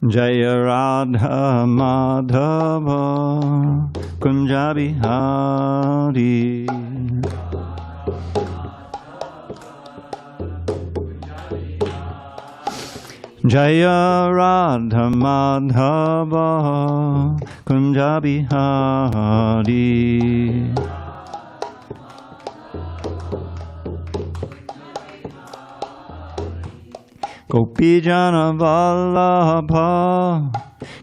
Jaya Radha Madhava Kunja Bihari. Jaya Radha Madhava Kunja Bihari. Gopijana Vallabha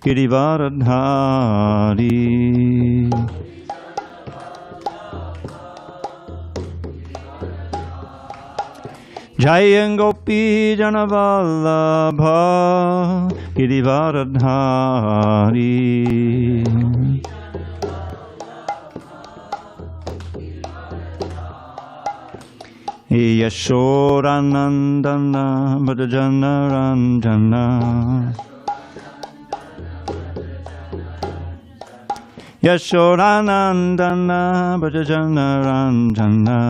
Girivaradhari. Jaya Gopijana Vallabha Girivaradhari. Yashodanandana Bhajana Ranjana. Yashodanandana Bhajana Ranjana.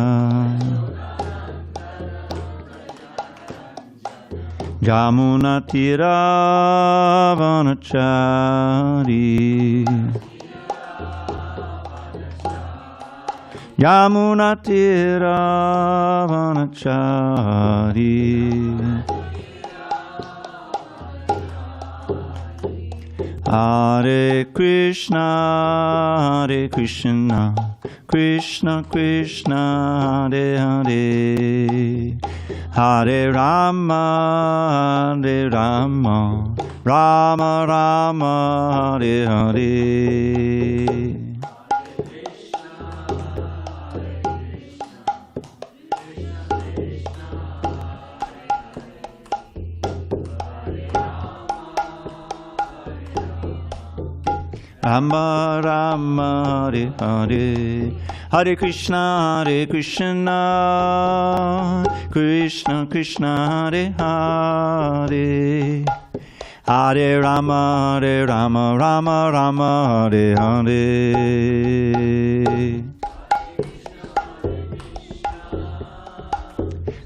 Jamuna Tira Vanachari. Yamuna Tira Vanachari. Hare Krishna, Hare Krishna, Krishna Krishna, Hare Hare, Hare Rama, Hare Rama, Rama Rama, Hare Hare. Rama Rama Hare Hare, Hare Krishna Krishna Krishna Hare Hare, Hare Rama Rama Rama Hare Hare.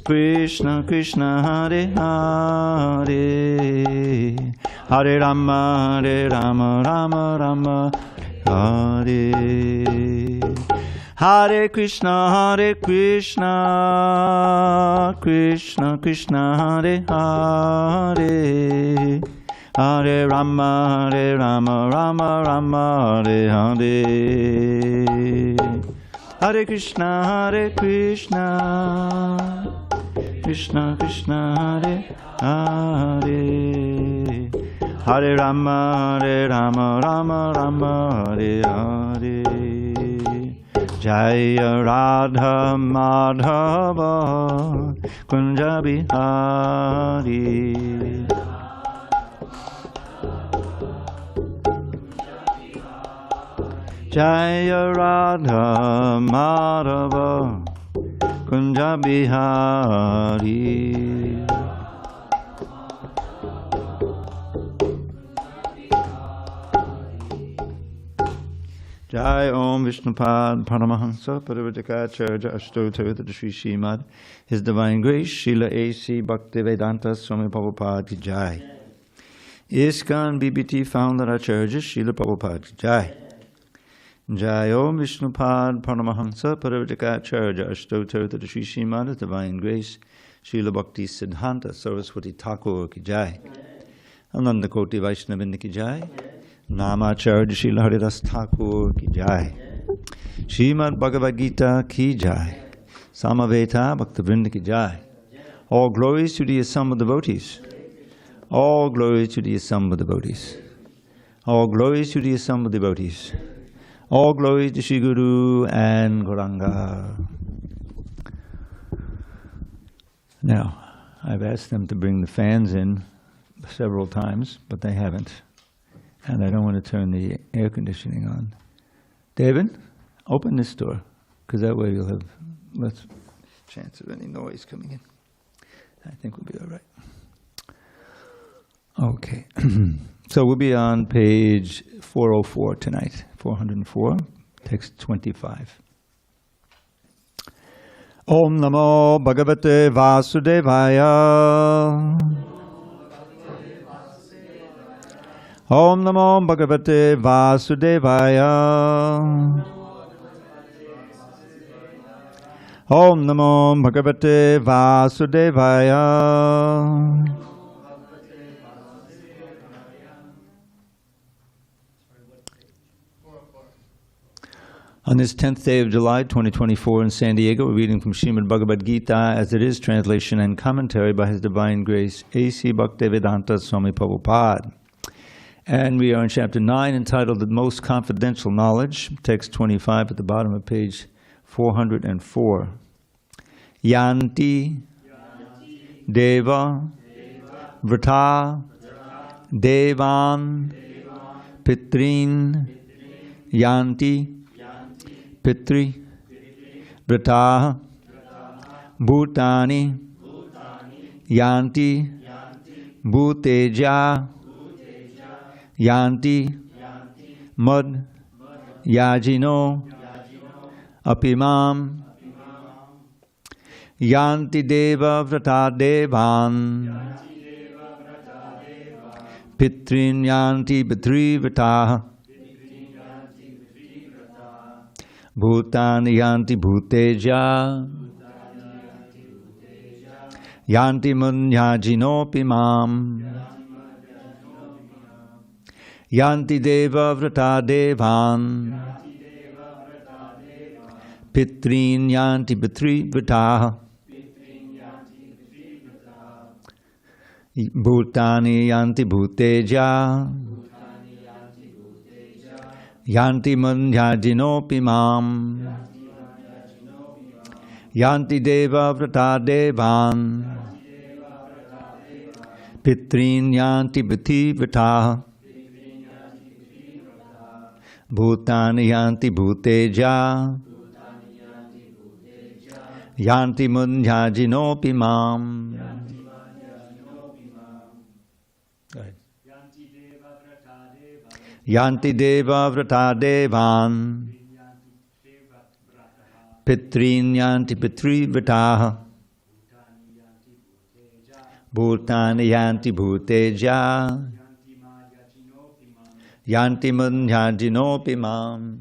Krishna Krishna Hare Hare, Hare Rama Rama Rama Hare. Hare Krishna Krishna Krishna Hare Hare, Hare Rama Rama Hare Hare. Hare Krishna Krishna Krishna Hare Hare, Hare Rama Rama Hare Hare. Jaya Radha Madhava Kunja Bihari. Jaya Radha Madhava Kunja Bihari. Jai Om Vishnupad Paramahansa Parivrajakacarya Ashtottara Shri Srimad, His Divine Grace Srila A.C. Bhaktivedanta Swami Prabhupada Ki Jai. ISKCON BBT Founder Acharya Srila Prabhupada Ki Jai. Jai Om Vishnupad Paramahansa Parivrajakacarya Ashtottara Shri Srimad, His Divine Grace Srila Bhakti Siddhanta Saraswati Thakur Ki Jai. Ananda Koti Vaishnavinda Ki Jai. Namacharya Srila Haridas Thakur Ki Jai. Srimad Bhagavad Gita Ki Jai. Samaveta Bhaktavrinda Ki Jai. All glories to the assembled devotees. All glories to the assembled devotees. All glories to the assembled devotees. All glories to Shri Guru and Gauranga. Now, I've asked them to bring the fans in several times, but they haven't. And I don't want to turn the air conditioning on. David, open this door, because that way you'll have less chance of any noise coming in. I think we'll be all right. Okay. So we'll be on page 404 tonight. 404, text 25. Om Namo Bhagavate Vasudevaya. Om Namo Bhagavate Vasudevaya. Om Namo Bhagavate Vasudevaya. On this 10th day of July 2024 in San Diego, we're reading from Srimad Bhagavad Gita as it is, translation and commentary by His Divine Grace A.C. Bhaktivedanta Swami Prabhupada. And we are in chapter 9 entitled The Most Confidential Knowledge, text 25 at the bottom of page 404. Yanti Deva Vrata Devan Pitrin Yanti Pitri Vrata Bhutani Yanti Bhuteja Yanti Mad Yajino Apimam Yanti Deva Vrata Devan Pitrin Yanti Pitri Vrata Bhutani Yanti Bhuteja Yanti Munyajinopi Mam Yanti Deva Vrata Devan Pitrin Yanti Pitri Vrata Bhutani Yanti Bhuteja Yanti Munyajinopi Mam Yanti Deva Vrata Devan Pitrin Yanti Pitri Vrata Bhutani Yanti Bhuteja Yanti Munyajinopi Mam. Yanti Deva Vrata Devan Pitrin Yanti Pitri Vrata Bhutani Yanti Bhuteja Yanti Munyajinopi Mam.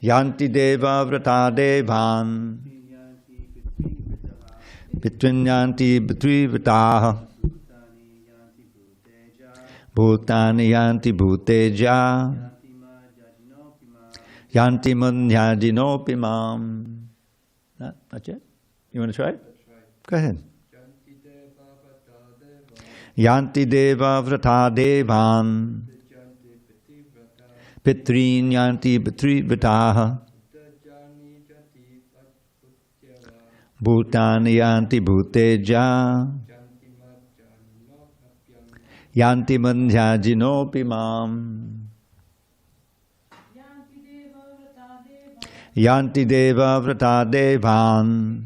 Yanti Deva Vrata Devan Pitrin Yanti Pitri Vrata Bhutani Yanti Bhuteja Yanti Munyajinopi Mam. Not yet? You want to try it? Go ahead. Yanti Deva Vrata Devan Pitrin Yanti Pitri Vrata Bhutani Yanti Bhuteja Yanti Munyajinopi Mam. Yanti Deva Vrata Devan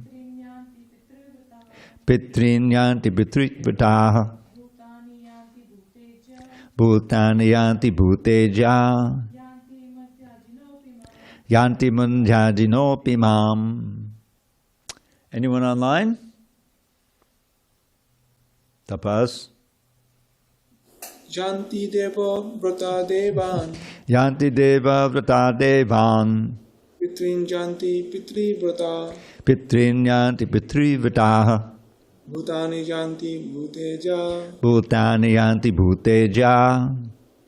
Pitrin Yanti Pitri Vrata Bhutani Yanti Bhuteja Yanti Munyajinopi Mam. Anyone online? Tapas? Yanti Deva Vrata Devan Yanti Deva Vrata Devan Pitrin Yanti Pitri Vrata Pitrin Yanti Pitri Vrata Bhutani Yanti Bhuteja Bhutani Yanti Bhuteja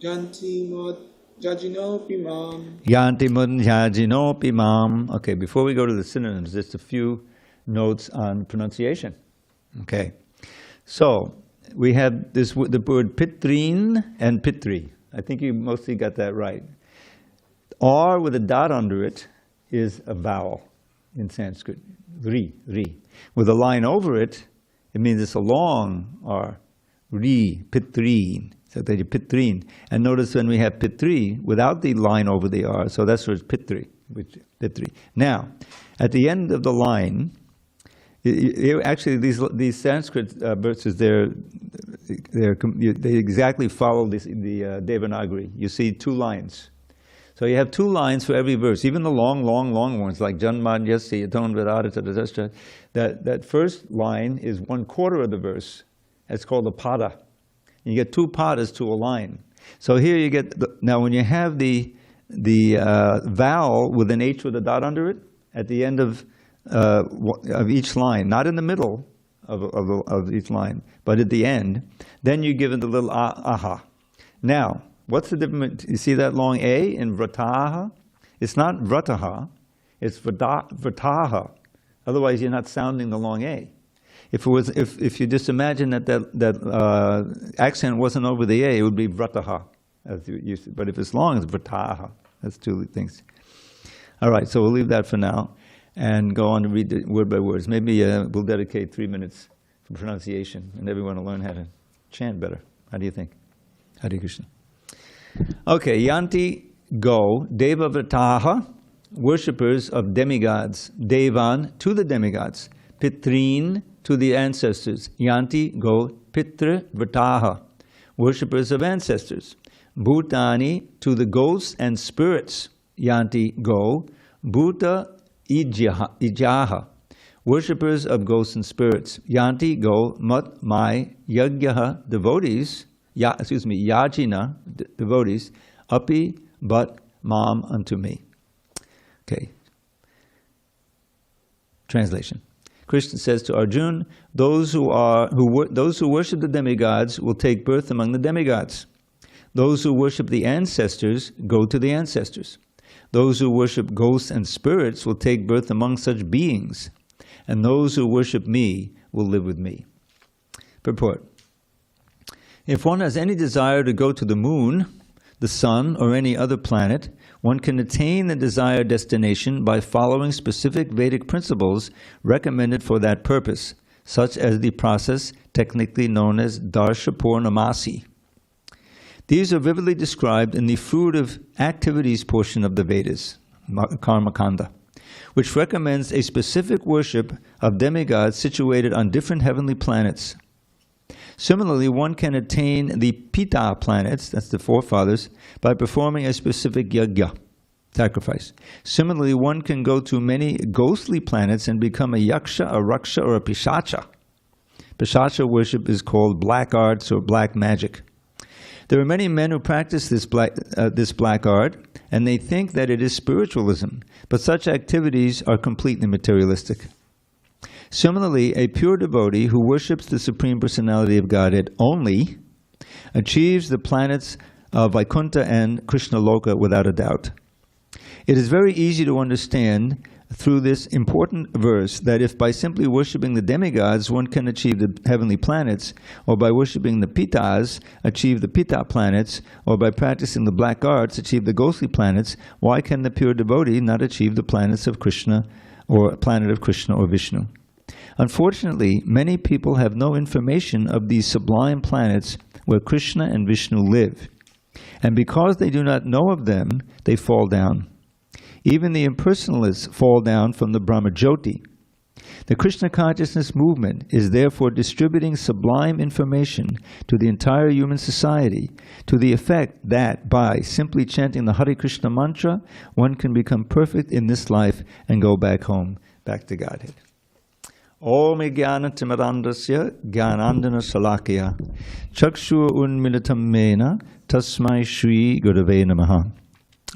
Yanti Mad Yajinopi Mam. Yanti Munyajinopi Mam. Okay, before we go to the synonyms, just a few notes on pronunciation. Okay, so we have the word Pitrin and Pitri. I think you mostly got that right. R with a dot under it is a vowel in Sanskrit. Ri. With a line over it, it means it's a long R. Ri, Pitrin. So that you Pitrin. And notice when we have Pitri without the line over the R, so that's where it's Pitri. Pitri. Now, at the end of the line, actually, these Sanskrit verses, they exactly follow the Devanagari. You see two lines. So you have two lines for every verse, even the long ones, like Janmad Yasi, Aton Vedada, that first line is 1/4 of the verse. It's called a pada. You get two padas to a line. So here you get, now when you have the vowel with an H with a dot under it, at the end of each line, not in the middle of each line, but at the end, then you give it the little aha. Now, what's the difference? You see that long A in vrataha? It's not vrataha, it's vrataha. Otherwise, you're not sounding the long A. If you just imagine that accent wasn't over the A, it would be vrataha, as you used to. But if it's long, it's vrataha. That's two things. All right, so we'll leave that for now and go on to read it word by word. Maybe we'll dedicate 3 minutes for pronunciation, and everyone will learn how to chant better. How do you think? Hare Krishna. Okay, yanti go, deva vrataha, worshippers of demigods, devan to the demigods, pitrin to the ancestors, yanti go pitra vrataha, worshippers of ancestors, bhutani to the ghosts and spirits, yanti go bhuta ijaha, worshippers of ghosts and spirits, yanti go mat my yagyaha, devotees, yajina, devotees, api but mam unto me. Okay. Translation. Krishna says to Arjuna, those who worship the demigods will take birth among the demigods. Those who worship the ancestors go to the ancestors. Those who worship ghosts and spirits will take birth among such beings. And those who worship me will live with me. Purport. If one has any desire to go to the moon, the sun, or any other planet, one can attain the desired destination by following specific Vedic principles recommended for that purpose, such as the process technically known as Darshapurnamasi. These are vividly described in the fruitive activities portion of the Vedas, Karma Kanda, which recommends a specific worship of demigods situated on different heavenly planets. Similarly, one can attain the Pita planets, that's the forefathers, by performing a specific yajna, sacrifice. Similarly, one can go to many ghostly planets and become a yaksha, a raksha, or a pishacha. Pishacha worship is called black arts or black magic. There are many men who practice this black art, and they think that it is spiritualism, but such activities are completely materialistic. Similarly, a pure devotee who worships the Supreme Personality of Godhead only achieves the planets of Vaikuntha and Krishna Loka without a doubt. It is very easy to understand through this important verse that if by simply worshipping the demigods one can achieve the heavenly planets, or by worshipping the Pitas achieve the Pita planets, or by practicing the black arts achieve the ghostly planets, why can the pure devotee not achieve the planets of Krishna or planet of Krishna or Vishnu? Unfortunately, many people have no information of these sublime planets where Krishna and Vishnu live. And because they do not know of them, they fall down. Even the impersonalists fall down from the Brahmajyoti. The Krishna consciousness movement is therefore distributing sublime information to the entire human society to the effect that by simply chanting the Hare Krishna mantra, one can become perfect in this life and go back home, back to Godhead. Om Jnana Timirandasya Jnanandana Salakya Chakshur Unmilitam Mena Tasmai Shri Gurave Namaha.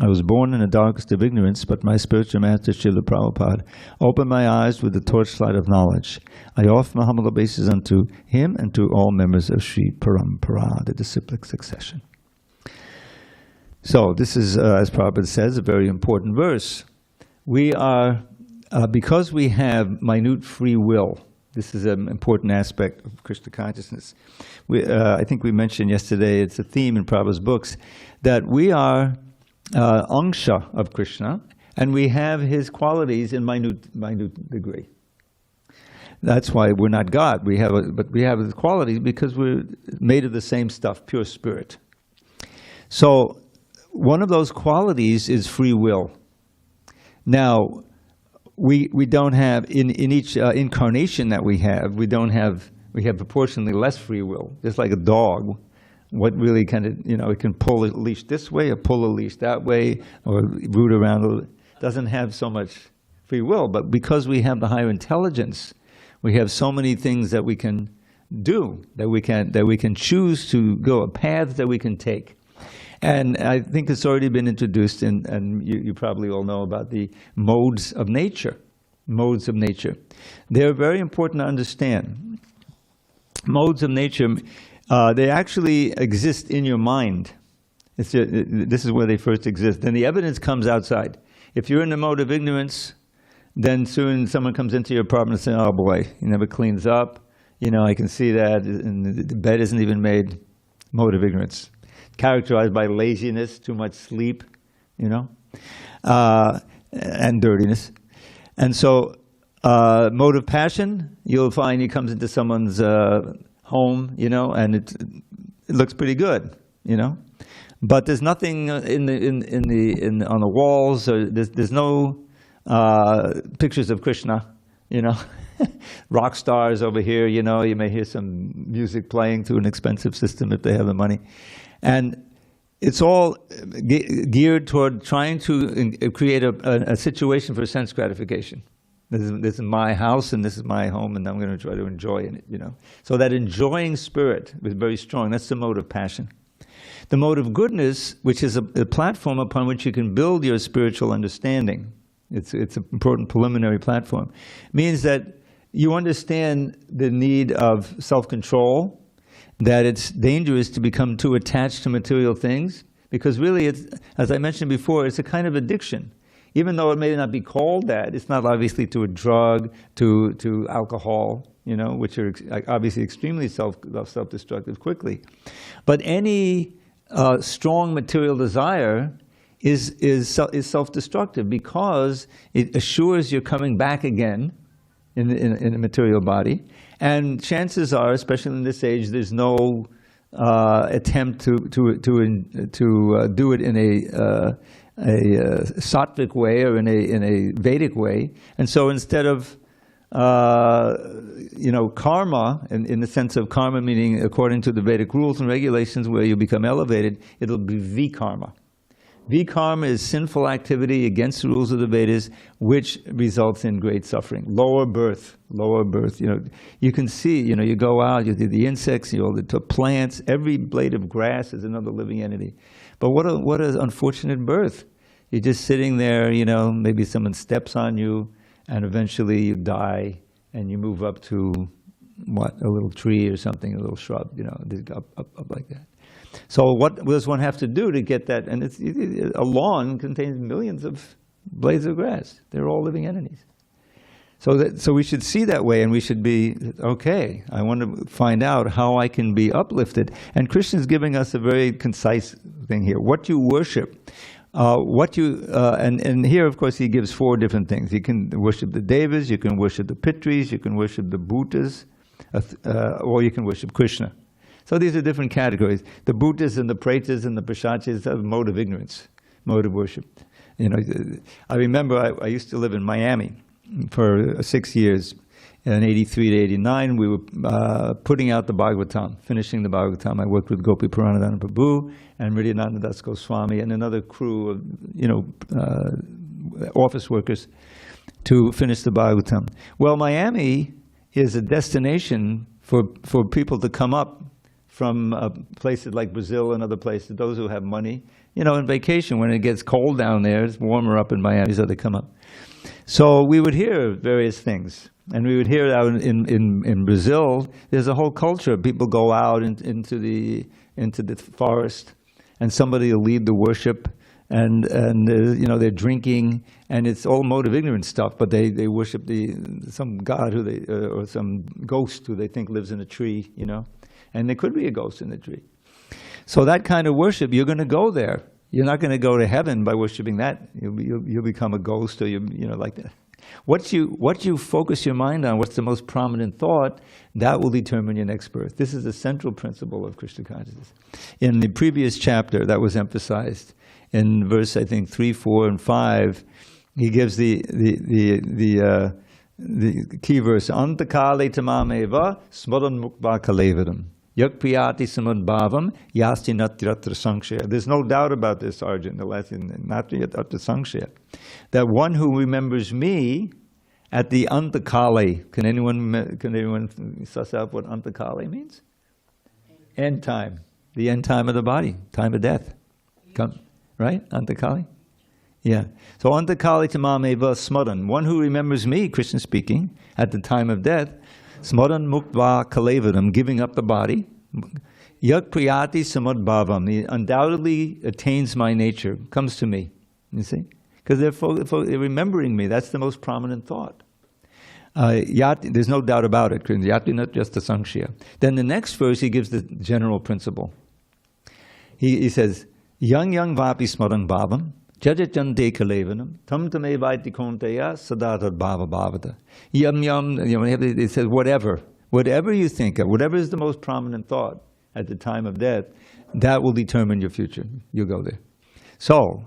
I was born in the darkest of ignorance, but my spiritual master Srila Prabhupada opened my eyes with the torchlight of knowledge. I offer my humble obeisances unto him and to all members of Sri Parampara, the disciplic succession. So this is, as Prabhupada says, a very important verse. We are because we have minute free will, this is an important aspect of Krishna consciousness. I think we mentioned yesterday, it's a theme in Prabhupada's books, that we are angsha of Krishna, and we have his qualities in minute degree. That's why we're not God. But we have his qualities because we're made of the same stuff, pure spirit. So one of those qualities is free will. Now, we don't have, in each incarnation that we have proportionally less free will, just like a dog. What really it can pull a leash this way or pull a leash that way or root around. It doesn't have so much free will, but because we have the higher intelligence, we have so many things that we can do, that we can choose to go, a path that we can take. And I think it's already been introduced, and you probably all know about the modes of nature. Modes of nature. They're very important to understand. Modes of nature, they actually exist in your mind. This is where they first exist. Then the evidence comes outside. If you're in the mode of ignorance, then soon someone comes into your apartment and says, oh boy, he never cleans up. I can see that, and the bed isn't even made. Mode of ignorance. Characterized by laziness, too much sleep, and dirtiness. And so, mode of passion, you'll find he comes into someone's home, and it looks pretty good, But there's nothing on the walls. Or there's no pictures of Krishna, rock stars over here. You may hear some music playing through an expensive system if they have the money, and it's all geared toward trying to create a situation for sense gratification. This is my house and this is my home, and I'm going to try to enjoy it. So that enjoying spirit is very strong. That's the mode of passion. The mode of goodness, which is a platform upon which you can build your spiritual understanding. It's an important preliminary platform. Means that you understand the need of self-control, that it's dangerous to become too attached to material things, because really, it's, as I mentioned before, it's a kind of addiction. Even though it may not be called that, it's not obviously to a drug, to alcohol, which are obviously extremely self-destructive quickly. But any strong material desire is self-destructive, because it assures you're coming back again in a material body, and chances are, especially in this age, there's no attempt to do it in a sattvic way or in a Vedic way, and so instead of karma, in the sense of karma meaning according to the Vedic rules and regulations where you become elevated, it'll be vikarma. Vikarma is sinful activity against the rules of the Vedas, which results in great suffering. Lower birth. You can see, you go out, you see the insects, the plants, every blade of grass is another living entity. But what an unfortunate birth. You're just sitting there, maybe someone steps on you, and eventually you die, and you move up to, a little tree or something, a little shrub, up like that. So what does one have to do to get that? And a lawn contains millions of blades of grass. They're all living entities. So we should see that way, and we should be, okay, I want to find out how I can be uplifted. And Krishna is giving us a very concise thing here. What you worship, and here, of course, he gives 4 different things. You can worship the devas, you can worship the pitris, you can worship the bhutas, or you can worship Krishna. So these are different categories. The bhutas and the pretas and the pishachas are mode of ignorance, mode of worship. I remember I used to live in Miami for 6 years. In 83 to 89, we were putting out the Bhagavatam, finishing the Bhagavatam. I worked with Gopi Puranadana Prabhu and Mridyananda Das Goswami and another crew of, office workers to finish the Bhagavatam. Well, Miami is a destination for people to come up from places like Brazil and other places, those who have money, on vacation. When it gets cold down there, it's warmer up in Miami, so they come up. So we would hear various things. And we would hear out in Brazil, there's a whole culture. People go out into the forest, and somebody will lead the worship, and they're drinking, and it's all mode of ignorance stuff. But they worship some god or some ghost who they think lives in a tree, and there could be a ghost in the tree. So that kind of worship, you're going to go there. You're not going to go to heaven by worshiping that. You'll become a ghost, or like that. What you focus your mind on, what's the most prominent thought, that will determine your next birth. This is the central principle of Krishna consciousness. In the previous chapter, that was emphasized. In verse, I think, 3, 4, and 5, he gives the key verse, Antakale tamameva smaran mukva kalevaram. Yakpriyati samadbhavam yasti natyatra sankshaya. There's no doubt about this, Arjuna, the last natyatra sankshaya. That one who remembers me at the Antakale. Can anyone suss out what Antakale means? End time. The end time of the body, time of death. Come, right? Antakali? Yeah. So Antakali tamam eva smaran. One who remembers me, Krishna speaking, at the time of death, smaran muktva kalevadam, giving up the body. Yak priyati samad bhavam. He undoubtedly attains my nature, comes to me. You see? Because they're remembering me. That's the most prominent thought. Yati, there's no doubt about it. Yati not just a sankhya. Then the next verse, he gives the general principle. He says, Yang vapi smarang bhavam, jajajante kalevanam, tam tame vaiti konteya, sadatad bhava bhavata. It says, whatever you think of, whatever is the most prominent thought at the time of death, that will determine your future. You go there. So,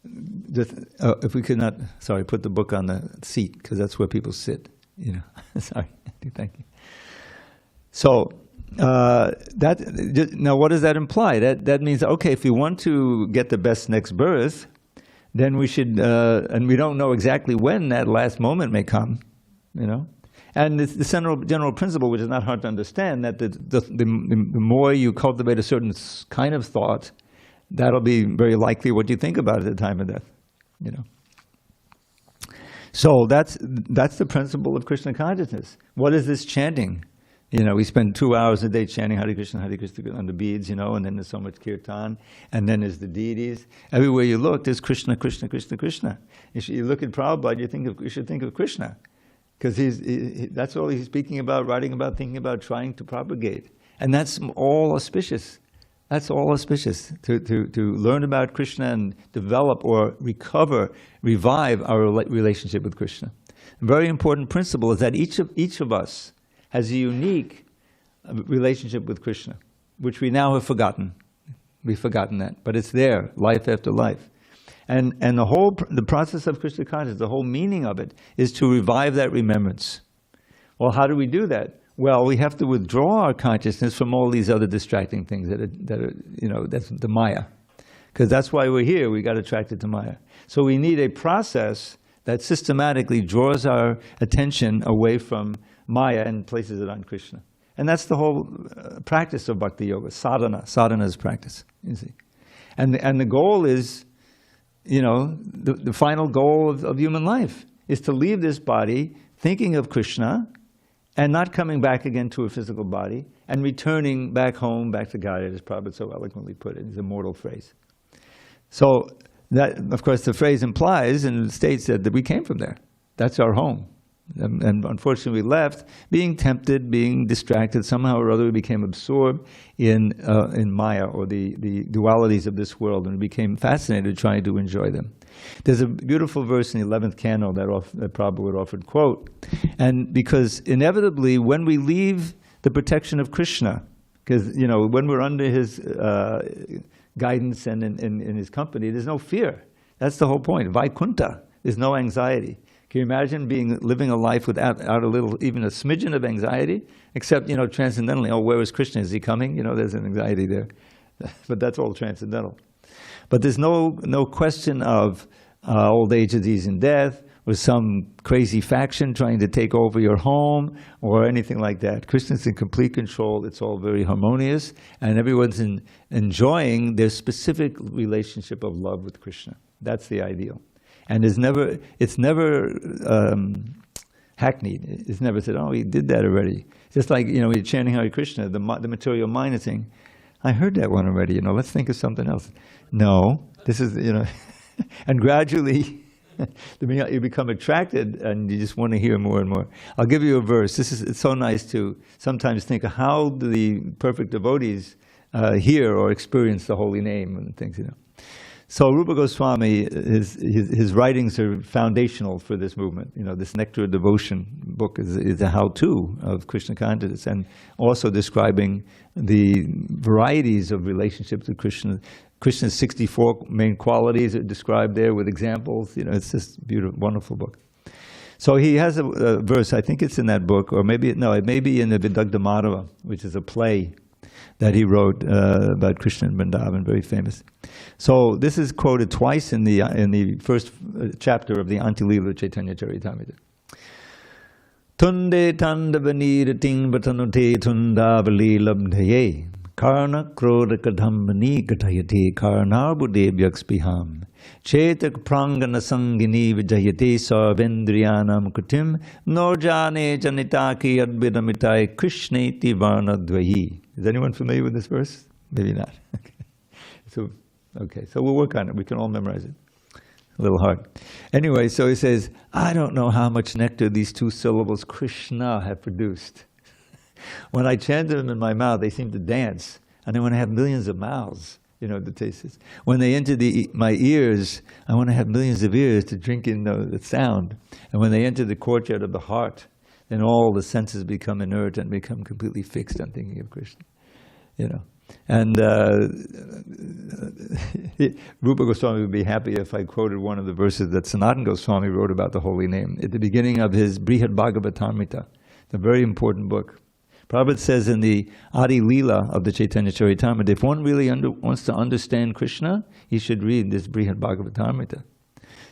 if we could not, put the book on the seat, because that's where people sit. Sorry, thank you. So, now what does that imply? That means, okay, if we want to get the best next birth, then we should, and we don't know exactly when that last moment may come, And it's the general principle, which is not hard to understand, that the more you cultivate a certain kind of thought, that'll be very likely what you think about at the time of death, So that's the principle of Krishna consciousness. What is this chanting? We spend 2 hours a day chanting Hare Krishna on the beads, and then there's so much kirtan, and then there's the deities. Everywhere you look, there's Krishna, Krishna, Krishna, Krishna. You look at Prabhupada, you should think of Krishna, because that's all he's speaking about, writing about, thinking about, trying to propagate. And that's all auspicious. That's all auspicious, to learn about Krishna and develop or revive our relationship with Krishna. A very important principle is that each of us has a unique relationship with Krishna, which we now have forgotten. We've forgotten that, but it's there, life after life. And the process of Krishna consciousness, the whole meaning of it, is to revive that remembrance. Well, how do we do that? Well, we have to withdraw our consciousness from all these other distracting things that are that's the Maya. Because that's why we're here, we got attracted to Maya. So we need a process that systematically draws our attention away from Maya and places it on Krishna. And that's the whole practice of Bhakti Yoga, sadhana. Sadhana is practice, you see. And the goal is, the final goal of human life is to leave this body thinking of Krishna and not coming back again to a physical body and returning back home, back to Godhead, as Prabhupada so eloquently put it. It's a mortal phrase. So that, of course, the phrase implies and states that we came from there. That's our home. And unfortunately we left, being tempted, being distracted, somehow or other we became absorbed in Maya, or the dualities of this world, and we became fascinated trying to enjoy them. There's a beautiful verse in the 11th canto that Prabhupada would often quote, and because inevitably when we leave the protection of Krishna, because when we're under his guidance and in his company, there's no fear. That's the whole point. Vaikunta, there's no anxiety. Can you imagine living a life without even a smidgen of anxiety, except, transcendentally, where is Krishna? Is he coming? There's an anxiety there. But that's all transcendental. But there's no question of old age, disease, and death, or some crazy faction trying to take over your home, or anything like that. Krishna's in complete control. It's all very harmonious, and everyone's enjoying their specific relationship of love with Krishna. That's the ideal. And it's never hackneyed. It's never said, oh, he did that already. Just like, you're chanting Hare Krishna, the material mind is saying, I heard that one already, let's think of something else. No, this is, and gradually you become attracted and you just want to hear more and more. I'll give you a verse. It's so nice to sometimes think of how do the perfect devotees hear or experience the holy name and things, So Rupa Goswami, his writings are foundational for this movement. This Nectar of Devotion book is a how-to of Krishna consciousness, and also describing the varieties of relationships with Krishna. Krishna's 64 main qualities are described there with examples. It's just a beautiful, wonderful book. So he has a verse, I think it's in that book, or it may be in the Vidagdha Madhava, which is a play that he wrote about Krishna and Vrindavan, very famous. So this is quoted twice in the first chapter of the Antilila Chaitanya Charitamrita. Tunde tandavanirating batanute tundavali labdhaye. Karna krodha kadhambani gatayate karnarbude vyakspiham. Chetak prangana sangini vijayate sarvendriyanam kutim. Norjane janitaki advidamitai krishneti varnadvayi. Is anyone familiar with this verse? Maybe not. So we'll work on it. We can all memorize it. A little hard. Anyway, so he says, I don't know how much nectar these two syllables Krishna have produced. When I chant them in my mouth, they seem to dance. And I want to have millions of mouths, to taste this. When they enter my ears, I want to have millions of ears to drink in the sound. And when they enter the courtyard of the heart, then all the senses become inert and become completely fixed on thinking of Krishna. And Rupa Goswami would be happy if I quoted one of the verses that Sanatana Goswami wrote about the holy name at the beginning of his Brihad Bhagavatamrita, the very important book. Prabhupada says in the Adi Leela of the Chaitanya Charitamrita, if one really wants to understand Krishna, he should read this Brihad Bhagavatamrita.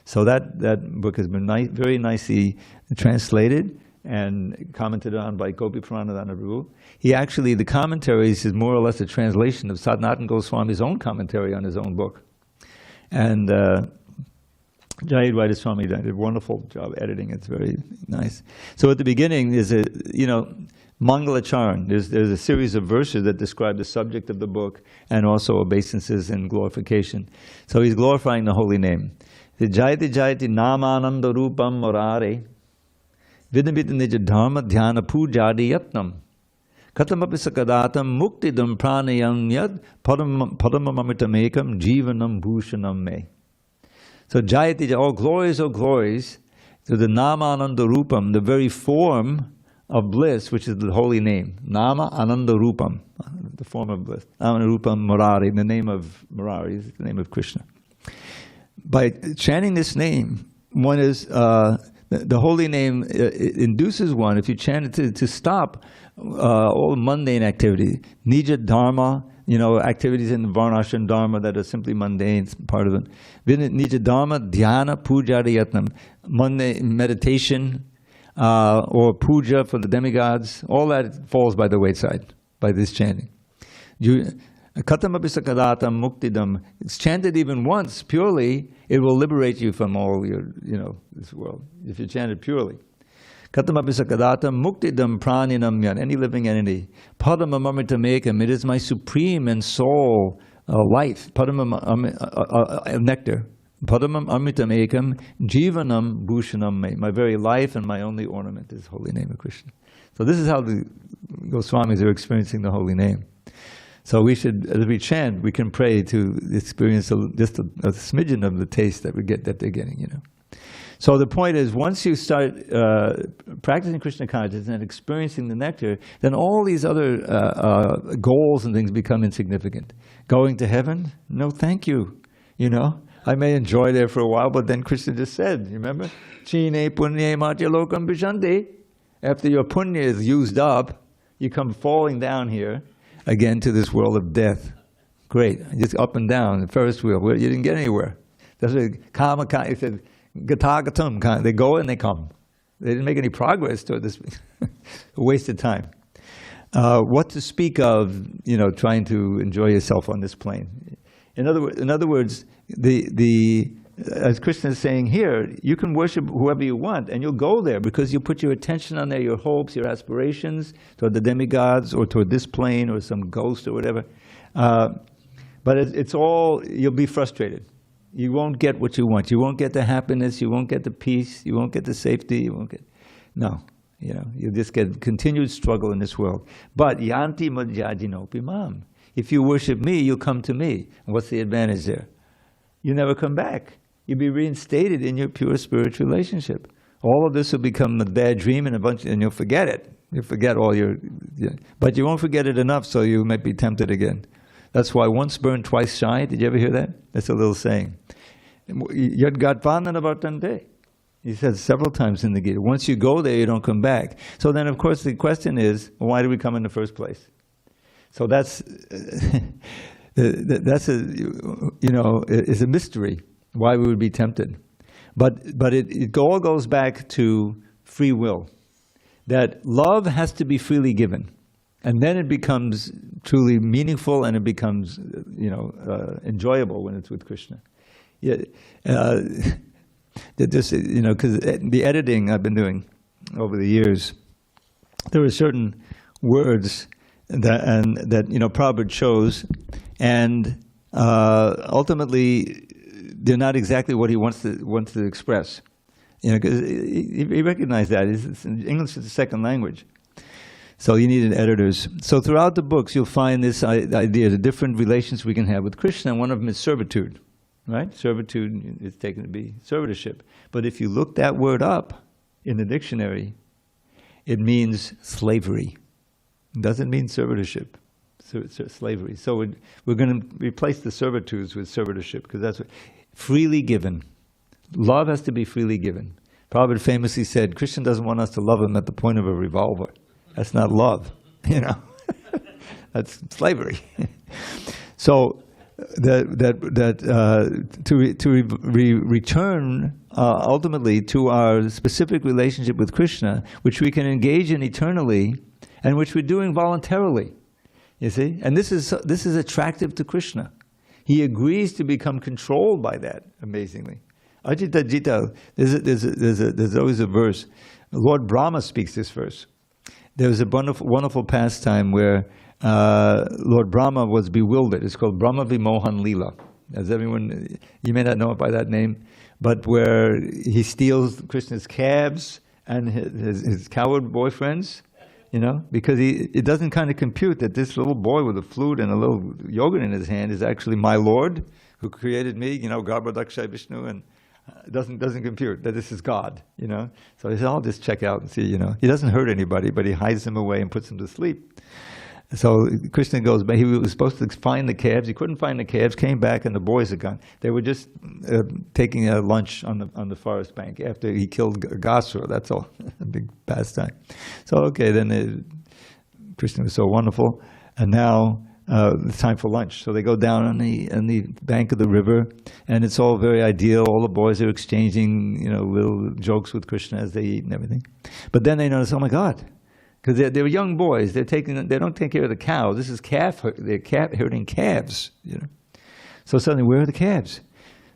So that book has been very nicely translated and commented on by Gopi Pranadhana Prabhu. The commentaries is more or less a translation of Sanatana Goswami's own commentary on his own book. And Jayad Vaidya Swami did a wonderful job editing. It's very nice. So at the beginning is Mangalacharan. There's a series of verses that describe the subject of the book and also obeisances and glorification. So he's glorifying the holy name. Jayati Jayati Namananda Rupam Murare Vidamita Nija Dharma Dhyana Pujadi Yatnam Katamapi Sakadatam Muktidam Pranayam Yad Padamamamitamekam Jivanam Bhushanam Me. So Jayati, all glories, to the Namananda Rupam, the very form of bliss, which is the holy name. Nama Ananda Rupam, the form of bliss. Ananda Rupam Murari, the name of Murari, is the name of Krishna. By chanting this name, one is, the holy name induces one, if you chant it, to stop all mundane activity. Nija Dharma, activities in the Varnashram Dharma that are simply mundane, part of it. Nija Dharma, Dhyana, Puja, Yatnam, mundane meditation, or puja for the demigods, all that falls by the wayside by this chanting. Katamabhisakadatam muktidam. It's chanted even once purely, it will liberate you from all your, this world, if you chant it purely. Katamabhisakadatam muktidam praninam yan, any living entity. Padamamamritamekam, it is my supreme and soul life. Nectar. Padamam amritam ekam jivanam bhushanam me. My very life and my only ornament is the holy name of Krishna. So this is how the Goswamis are experiencing the holy name. So we should, as we chant, we can pray to experience just a smidgen of the taste that we get, that they're getting, So the point is, once you start practicing Krishna consciousness and experiencing the nectar, then all these other goals and things become insignificant. Going to heaven? No, thank you. I may enjoy there for a while, but then Krishna just said, remember? Chine punye matya lokam bishante. After your punya is used up, you come falling down here again to this world of death. Great. Just up and down, the Ferris wheel. You didn't get anywhere. That's what Kama he said, Gatagatum. They go and they come. They didn't make any progress toward this. A waste of time. What to speak of, trying to enjoy yourself on this plane. In other words, as Krishna is saying here, you can worship whoever you want, and you'll go there because you put your attention on there, your hopes, your aspirations toward the demigods or toward this plane or some ghost or whatever. But it's all, you'll be frustrated. You won't get what you want. You won't get the happiness. You won't get the peace. You won't get the safety. You won't get, you just get continued struggle in this world. But yanti madhyajinopi mam. If you worship me, you'll come to me. And what's the advantage there? You never come back. You'll be reinstated in your pure spiritual relationship. All of this will become a bad dream and you'll forget it. You'll forget all but you won't forget it enough, so you might be tempted again. That's why once burned, twice shy. Did you ever hear that? That's a little saying. Yad gatvanana vartante. He says several times in the Gita. Once you go there, you don't come back. So then, of course, the question is, why did we come in the first place? So that's it's a mystery why we would be tempted. But it all goes back to free will. that love has to be freely given. And then it becomes truly meaningful, and it becomes, enjoyable when it's with Krishna. Yeah, because the editing I've been doing over the years, there are certain words that Prabhupada chose, and ultimately they're not exactly what he wants to express. Because he recognized that English is the second language. So you needed editors. So throughout the books, you'll find this idea, the different relations we can have with Krishna, and one of them is servitude, right? Servitude is taken to be servitorship. But if you look that word up in the dictionary, it means slavery. It doesn't mean servitorship, slavery. So we're going to replace the servitudes with servitorship, because that's what, freely given. Love has to be freely given. Prabhupada famously said, Krishna doesn't want us to love him at the point of a revolver. That's not love, That's slavery. So return ultimately to our specific relationship with Krishna, which we can engage in eternally, and which we're doing voluntarily. You see, and this is attractive to Krishna. He agrees to become controlled by that. Amazingly, Ajita Jita. There's always a verse. Lord Brahma speaks this verse. There was a wonderful pastime where Lord Brahma was bewildered. It's called Brahma Vimohan Leela. As everyone, you may not know it by that name, but where he steals Krishna's calves and his coward boyfriends, because it doesn't kind of compute that this little boy with a flute and a little yogurt in his hand is actually my Lord who created me, Garbhadakshay Vishnu, and doesn't compute that this is God, So he said, I'll just check out and see, He doesn't hurt anybody, but he hides them away and puts them to sleep. So Krishna goes back. He was supposed to find the calves. He couldn't find the calves, came back, and the boys are gone. They were just taking a lunch on the forest bank after he killed Gasura. That's all. A big pastime. So, okay, then Krishna was so wonderful. And now it's time for lunch. So they go down on the bank of the river, and it's all very ideal. All the boys are exchanging, little jokes with Krishna as they eat and everything. But then they notice, oh my God, because they're young boys. They don't take care of the cows. This is they're herding calves. So suddenly, where are the calves?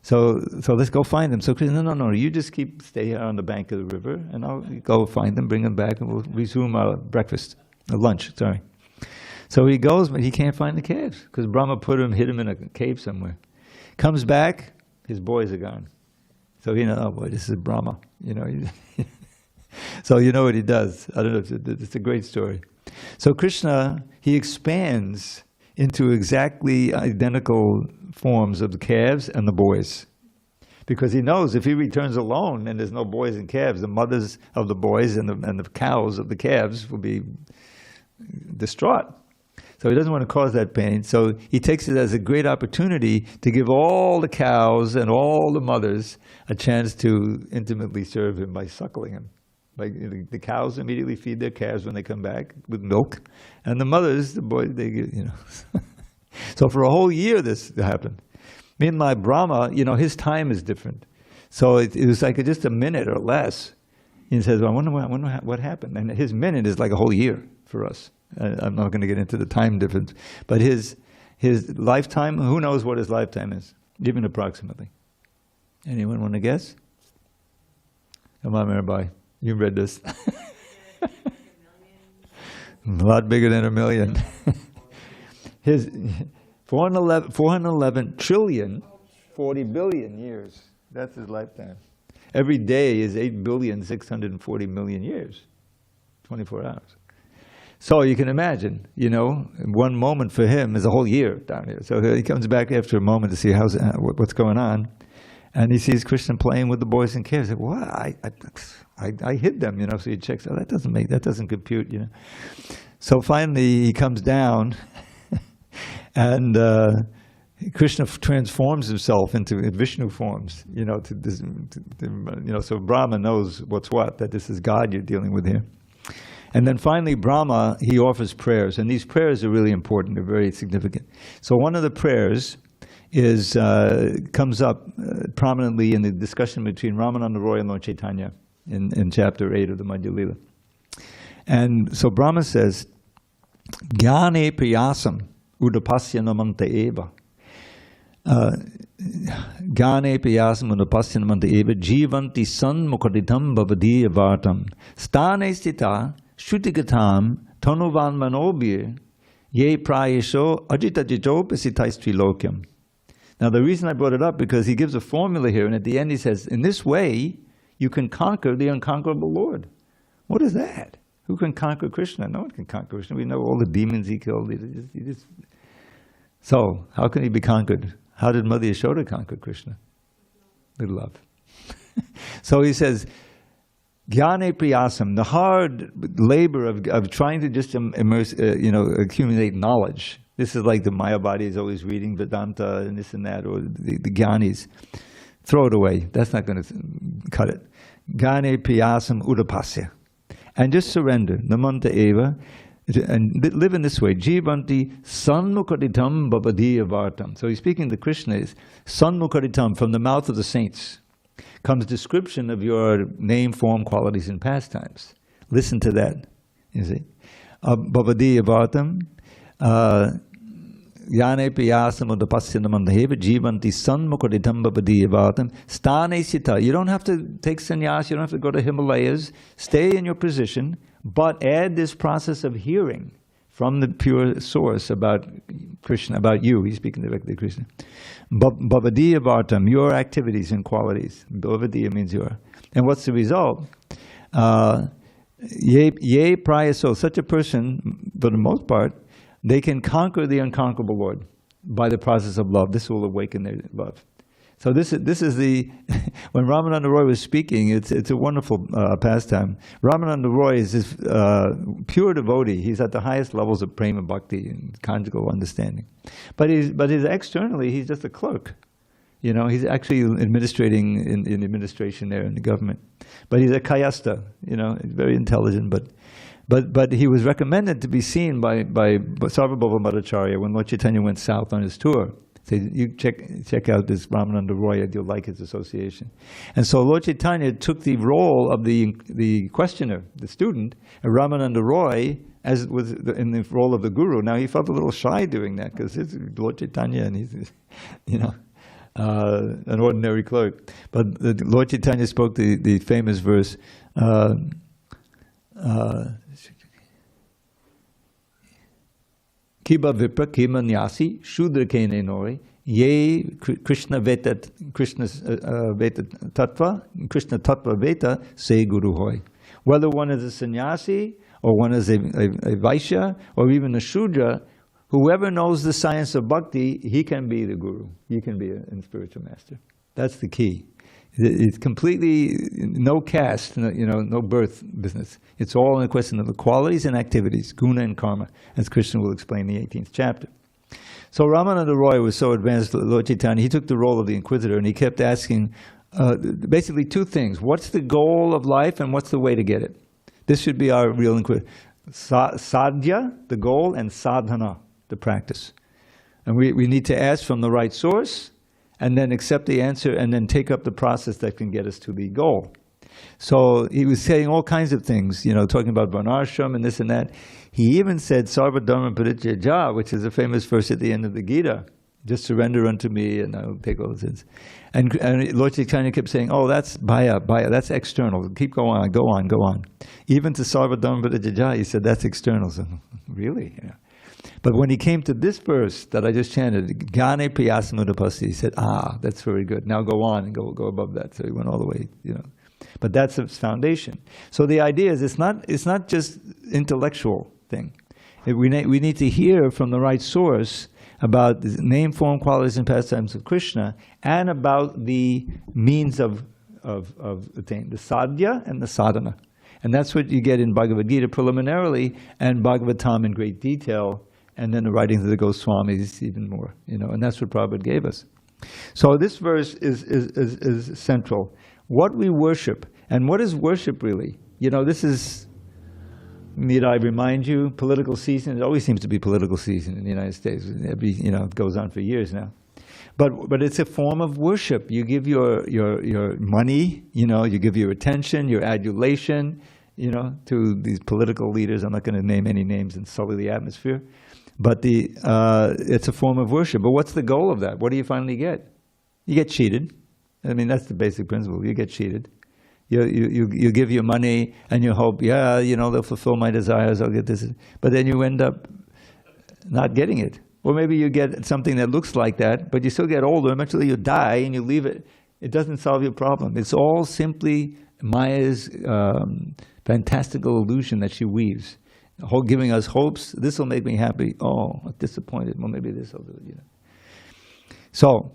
So let's go find them. So Krishna, no, you just stay here on the bank of the river, and I'll go find them, bring them back, and we'll resume our lunch. Sorry. So he goes, but he can't find the calves because Brahma hid him in a cave somewhere. Comes back, his boys are gone. So oh boy, this is Brahma. So you know what he does. I don't know, it's a great story. So Krishna, he expands into exactly identical forms of the calves and the boys. Because he knows if he returns alone and there's no boys and calves, the mothers of the boys and the cows of the calves will be distraught. So he doesn't want to cause that pain. So he takes it as a great opportunity to give all the cows and all the mothers a chance to intimately serve him by suckling him. Like the cows immediately feed their calves when they come back with milk, and the mothers, the boys, they give, So for a whole year this happened. Meanwhile, Brahma, his time is different. So it was like just a minute or less. He says, well, I wonder what happened. And his minute is like a whole year for us. I'm not going to get into the time difference. But his lifetime, who knows what his lifetime is, even approximately. Anyone want to guess? Come on, Mirabai. You read this. A lot bigger than a million. His 411 trillion, 40 billion years. That's his lifetime. Every day is 8,640,000,000 years. 24 hours. So you can imagine, one moment for him is a whole year down here. So he comes back after a moment to see what's going on. And he sees Krishna playing with the boys and calves. Like, what? I hid them, So he checks. Oh, that doesn't compute, So finally he comes down, and Krishna transforms himself into Vishnu forms, So Brahma knows what's what. That this is God you're dealing with here. And then finally, Brahma, he offers prayers, and these prayers are really important. They're very significant. So one of the prayers comes up prominently in the discussion between Ramananda Roy and Lord Chaitanya in chapter 8 of the Madhya Lila. And so Brahma says, Jnane priyasam udapasya namanta eva. Jnane priyasam udapasya namanta eva jivanti sanmukaditam bhavadiya vartam stane stita shrutigatam tanuvan manobir ye prayesho ajitajijopisittais trilokyam. Now the reason I brought it up, because he gives a formula here, and at the end he says, in this way you can conquer the unconquerable Lord. What is that? Who can conquer Krishna? No one can conquer Krishna. We know all the demons he killed. So, how can he be conquered? How did Mother Yashoda conquer Krishna? With love. So he says, Jnane priyasam, the hard labor of trying to just immerse, accumulate knowledge. This is like the Mayavadi is always reading Vedanta and this and that, or the Jnanis. Throw it away. That's not going to cut it. Jnane priyasam udapasya. And just surrender. Namanta eva. And live in this way. Jivanti sanmukaditam bhavadiya vartam. So he's speaking to Krishna is sanmukaditam, from the mouth of the saints comes description of your name, form, qualities, and pastimes. Listen to that. You see? Bhavadiya vartam. Yane piyasam udapasyanamandaheva jivanti sanmukaditam bhavadiya vartam stane sita. You don't have to take sannyas, you don't have to go to Himalayas. Stay in your position, but add this process of hearing from the pure source about Krishna, about you. He's speaking directly to Krishna. Bhavadiya vartam, your activities and qualities. Bhavadiya means your. And what's the result? Ye prayaso, such a person, for the most part, they can conquer the unconquerable Lord by the process of love. This will awaken their love. So this is the, when Ramananda Roy was speaking, it's a wonderful pastime. Ramananda Roy is this pure devotee. He's at the highest levels of prema bhakti and conjugal understanding. But externally, he's just a clerk. You know, he's actually administrating in administration there in the government. But he's a kayasta, he's very intelligent, but he was recommended to be seen by Sarvabhauma Bhattacharya when Lord Chaitanya went south on his tour. Said, you check out this Ramananda Roy, you'll like his association. And so Lord Chaitanya took the role of the questioner, the student, and Ramananda Roy as was in the role of the guru. Now he felt a little shy doing that because it's Lord Chaitanya and he's, an ordinary clerk. But Lord Chaitanya spoke the famous verse, Kiba vipra kima nyasi shudra kene nori ye Krishna veta tattva Krishna tattva veta se guru hoy. Whether one is a sannyasi or one is a vaishya or even a shudra, whoever knows the science of bhakti, he can be the guru. He can be a spiritual master. That's the key. It's completely no caste, no birth business. It's all in a question of the qualities and activities, guna and karma, as Krishna will explain in the 18th chapter. So Ramananda Roy was so advanced, Lord Chaitanya, he took the role of the inquisitor and he kept asking basically two things. What's the goal of life and what's the way to get it? This should be our real inquiry. Sadhya, the goal, and sadhana, the practice. And we need to ask from the right source, and then accept the answer, and then take up the process that can get us to the goal. So he was saying all kinds of things, talking about varnashram and this and that. He even said, Sarva dharma parijyaja, which is a famous verse at the end of the Gita. Just surrender unto me, and I will take all the sins. And Lord Chaitanya kept saying, oh, that's bhaya, that's external. Keep going on, go on. Even to Sarva dharma parijyaja, he said, that's external. So, really? Yeah. But when he came to this verse that I just chanted, Jnane priyasam udapasya, he said, that's very good. Now go on and go above that. So he went all the way, But that's its foundation. So the idea is it's not just intellectual thing. We need to hear from the right source about the name, form, qualities, and pastimes of Krishna, and about the means of attaining the sadhya and the sadhana. And that's what you get in Bhagavad Gita preliminarily, and Bhagavatam in great detail, and then the writings of the Goswamis even more, and that's what Prabhupada gave us. So this verse is central. What we worship, and what is worship really? This is, need I remind you, political season. It always seems to be political season in the United States. It goes on for years now. But it's a form of worship. You give your money, you give your attention, your adulation, to these political leaders. I'm not going to name any names and sully the atmosphere. But it's a form of worship. But what's the goal of that? What do you finally get? You get cheated. I mean, that's the basic principle. You get cheated. You give your money and you hope, they'll fulfill my desires, I'll get this. But then you end up not getting it. Or maybe you get something that looks like that, but you still get older. Eventually you die and you leave it. It doesn't solve your problem. It's all simply Maya's fantastical illusion that she weaves, giving us hopes. This will make me happy. Oh, I'm disappointed. Well, maybe this will do it. So,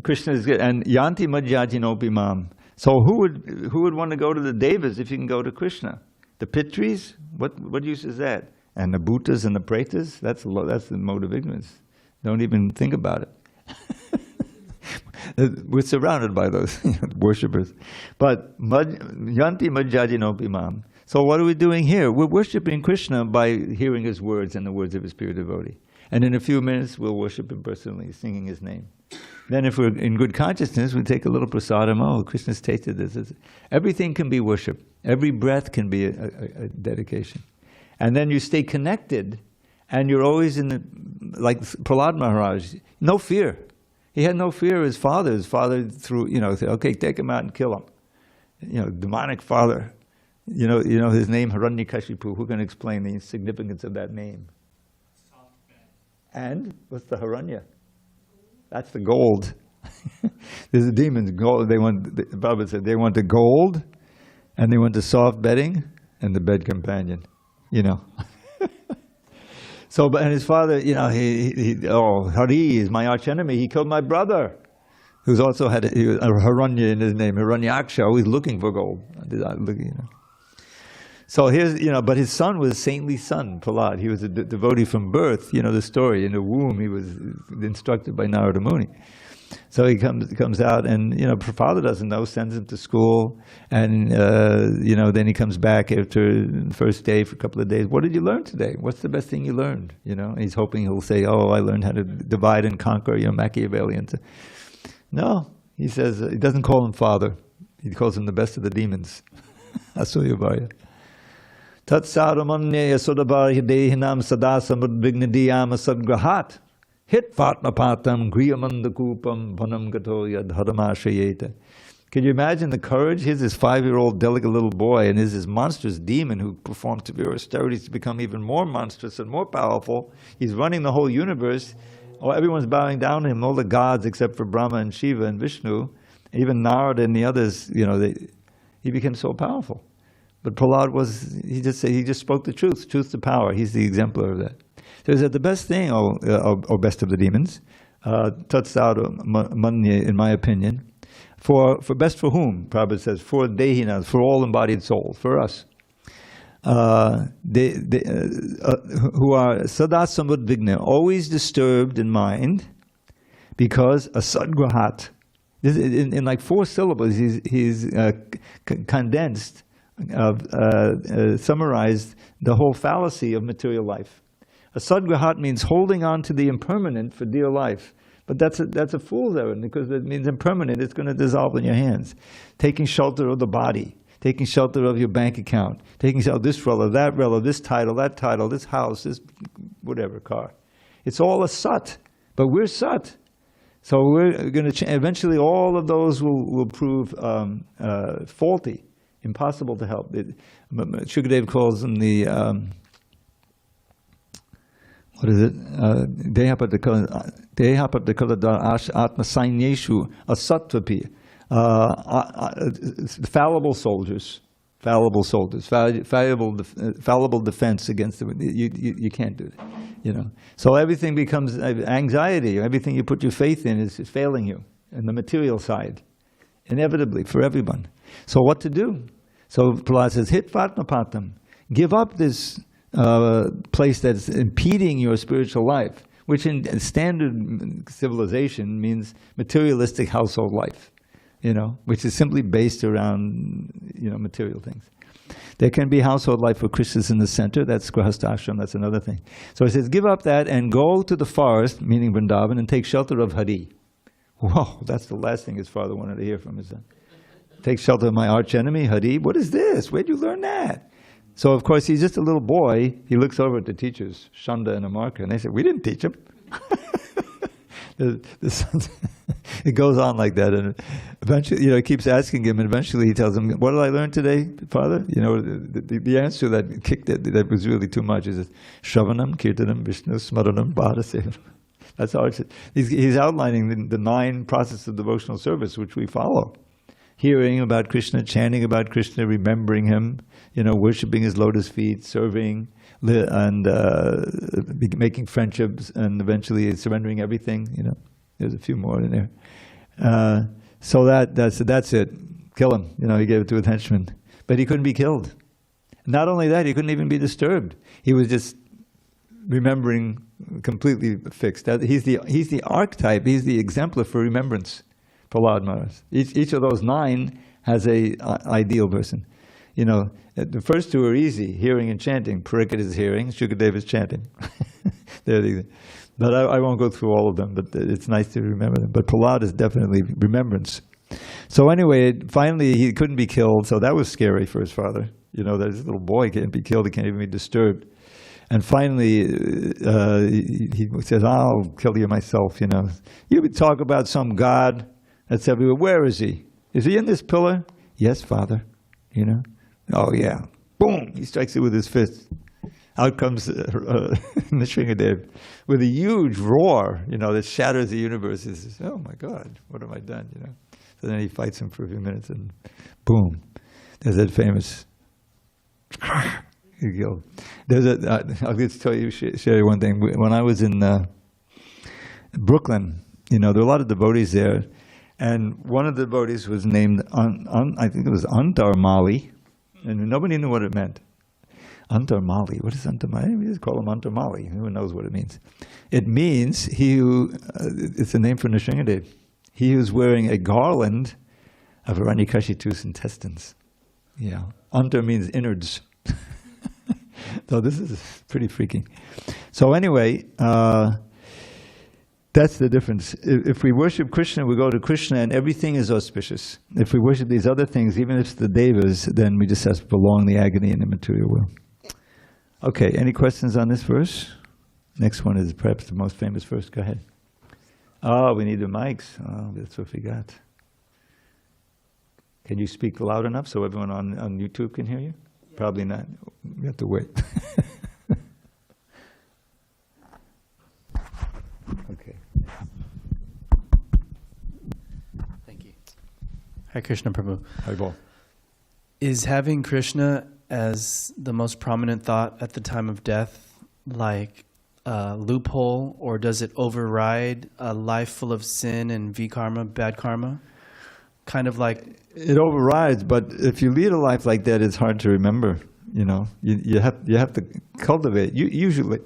Krishna is good. And yanti madhyajinopi mam. So who would want to go to the devas if you can go to Krishna? The Pitris? What use is that? And the Bhutas and the Pretas? That's the mode of ignorance. Don't even think about it. We're surrounded by those worshippers. But yanti madhyajinopi mam. So what are we doing here? We're worshiping Krishna by hearing his words and the words of his pure devotee. And in a few minutes we'll worship him personally, singing his name. Then if we're in good consciousness, we take a little prasadam. Oh, Krishna's tasted this. Everything can be worship. Every breath can be a dedication. And then you stay connected, and you're always like Prahlad Maharaj, no fear. He had no fear of his father. His father said, okay, take him out and kill him. Demonic father. His name, Hiranyakashipu. Who can explain the significance of that name? And what's the Hiranya? That's the gold. There's the demons. Gold. Baba said they want the gold, and they want the soft bedding, and the bed companion. So, and his father, Hari is my arch enemy. He killed my brother, who's also had a Hiranya in his name, Hiranyaksha, always looking for gold. So here's, but his son was a saintly son, Prahlad. He was a devotee from birth. The story. In the womb, he was instructed by Narada Muni. So he comes out, and father doesn't know, sends him to school, and then he comes back after the first day for a couple of days. What did you learn today? What's the best thing you learned? And he's hoping he'll say, "Oh, I learned how to divide and conquer." Machiavellian. No, he says he doesn't call him father. He calls him the best of the demons. Asuyabhaya. Tat saramanya yasodabhar hidehinam sadasa mudvignadiyama sadgrahat. Hit vatmapatam griyamandakupam vanam gato yadharamashayeta. Can you imagine the courage? Here's this 5-year-old delicate little boy, and there's this monstrous demon who performed severe austerities to become even more monstrous and more powerful. He's running the whole universe. Oh, everyone's bowing down to him, all the gods except for Brahma and Shiva and Vishnu. Even Narada and the others, he became so powerful. But Prahlad he just spoke the truth to power. He's the exemplar of that. So he said, the best thing, or best of the demons, tatsada manya, in my opinion, for best for whom? Prabhupada says, for dehinas, for all embodied souls, for us, who are sada samudvigna, always disturbed in mind, because a sadgrahat, in like 4 syllables, he's condensed, summarized the whole fallacy of material life. A sadgrahat means holding on to the impermanent for dear life. But that's a fool's errand, because it means impermanent. It's going to dissolve in your hands. Taking shelter of the body, taking shelter of your bank account, taking shelter of this relative, that relative, this title, this house, this whatever car. It's all a sat, but we're sat. So we're going to eventually all of those will prove faulty, impossible to help. Shukadev calls them the what is it? Dehapatakala atma sainyeshu asatvapi. Fallible soldiers, fallible defense against the. You can't do it. So everything becomes anxiety. Everything you put your faith in is failing you, and the material side, inevitably for everyone. So what to do? So Prahlad says, hit vatmapatam. Give up this place that's impeding your spiritual life, which in standard civilization means materialistic household life, which is simply based around, material things. There can be household life for Krishna's in the center, that's Grihastha ashram, that's another thing. So he says, give up that and go to the forest, meaning Vrindavan, and take shelter of Hari. Whoa, that's the last thing his father wanted to hear from his son. Take shelter of my arch enemy, Hari. What is this? Where'd you learn that? So, of course, he's just a little boy. He looks over at the teachers, Shanda and Amarka, and they say, we didn't teach him. It goes on like that, and eventually, he keeps asking him, and eventually he tells him, what did I learn today, Father? The answer that kicked it, that was really too much, is Shravanam, Kirtanam, Vishnu, Smaranam, Bhadasevanam. That's how he's outlining the 9 processes of devotional service, which we follow. Hearing about Krishna, chanting about Krishna, remembering him, worshiping his lotus feet, serving, and making friendships, and eventually surrendering everything. There's a few more in there. So that's it. Kill him. He gave it to his henchman, but he couldn't be killed. Not only that, he couldn't even be disturbed. He was just remembering, completely fixed. He's the archetype. He's the exemplar for remembrance. Prahlad Maharaj. Each of those 9 has a ideal person. The first 2 are easy, hearing and chanting. Parikshit is hearing, Shukadeva is chanting. But I won't go through all of them, but it's nice to remember them. But Prahlad is definitely remembrance. So anyway, finally he couldn't be killed, so that was scary for his father. That this little boy can't be killed, he can't even be disturbed. And finally, he says, I'll kill you myself, You would talk about some God that's everywhere. Where is he? Is he in this pillar? Yes, Father. Oh, yeah. Boom! He strikes it with his fist. Out comes Nrsimhadev with a huge roar, that shatters the universe. He says, oh my God, what have I done? So then he fights him for a few minutes, and boom! There's that famous. I'll just tell you, share you one thing. When I was in Brooklyn, there were a lot of devotees there, and one of the devotees was named, I think it was Antar Mali, and nobody knew what it meant. Antar Mali, what is Antar Mali? We just call him Antar Mali. Who knows what it means? It means he who, it's a name for Nrsimhadev, he who's wearing a garland of Hiranyakashitu's intestines. Antar means innards. So this is pretty freaky. So anyway, that's the difference. If we worship Krishna, we go to Krishna and everything is auspicious. If we worship these other things, even if it's the devas, then we just have to prolong the agony in the material world. Okay, any questions on this verse? Next one is perhaps the most famous verse. Go ahead. Oh, we need the mics. Oh, that's what we got. Can you speak loud enough so everyone on YouTube can hear you? Probably not. We have to wait. Okay. Thank you. Hare Krishna Prabhu. Haribol. Is having Krishna as the most prominent thought at the time of death like a loophole, or does it override a life full of sin and vikarma, bad karma? Kind of like... It overrides, but if you lead a life like that, it's hard to remember. You have to cultivate. Usually,